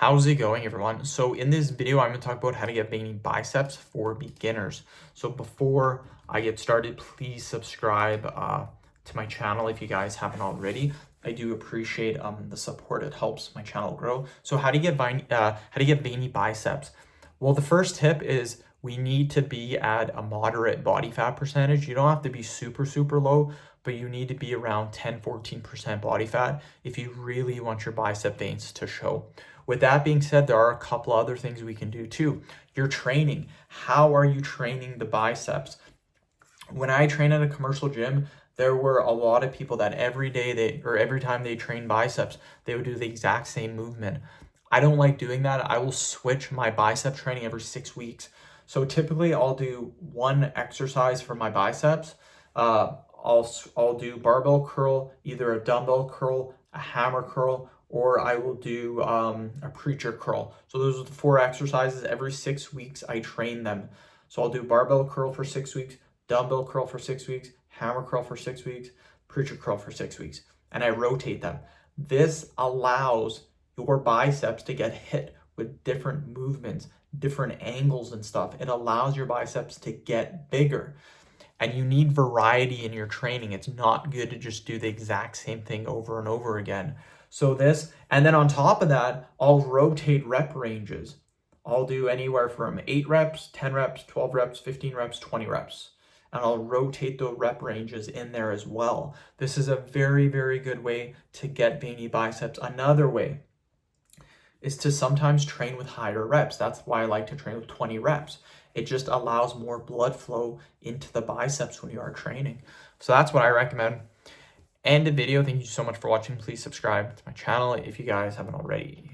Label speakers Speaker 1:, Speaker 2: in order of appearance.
Speaker 1: How's it going, everyone? So in this video, I'm going to talk about how to get veiny biceps for beginners. So before I get started, please subscribe to my channel if you guys haven't already. I do appreciate the support. It helps my channel grow. So how to get veiny biceps? Well, the first tip is we need to be at a moderate body fat percentage. You don't have to be super low, but you need to be around 10-14% body fat if you really want your bicep veins to show. With that being said, there are a couple other things we can do too. Your training. How are you training the biceps? When I train at a commercial gym, there were a lot of people that every time they train biceps, they would do the exact same movement. I don't like doing that. I will switch my bicep training every 6 weeks. So typically I'll do one exercise for my biceps. I'll do barbell curl, either a dumbbell curl, a hammer curl, or I will do a preacher curl. So those are the 4 exercises. Every 6 weeks I train them. So I'll do barbell curl for 6 weeks, dumbbell curl for 6 weeks, hammer curl for 6 weeks, preacher curl for 6 weeks, and I rotate them. This allows your biceps to get hit with different movements, different angles and stuff. It allows your biceps to get bigger. And you need variety in your training. It's not good to just do the exact same thing over and over again. So this, and then on top of that, I'll rotate rep ranges. I'll do anywhere from 8 reps, 10 reps, 12 reps, 15 reps, 20 reps. And I'll rotate the rep ranges in there as well. This is a very good way to get veiny biceps. Another way is to sometimes train with higher reps. That's why I like to train with 20 reps. It just allows more blood flow into the biceps when you are training. So that's what I recommend. End the video. Thank you so much for watching. Please subscribe to my channel if you guys haven't already.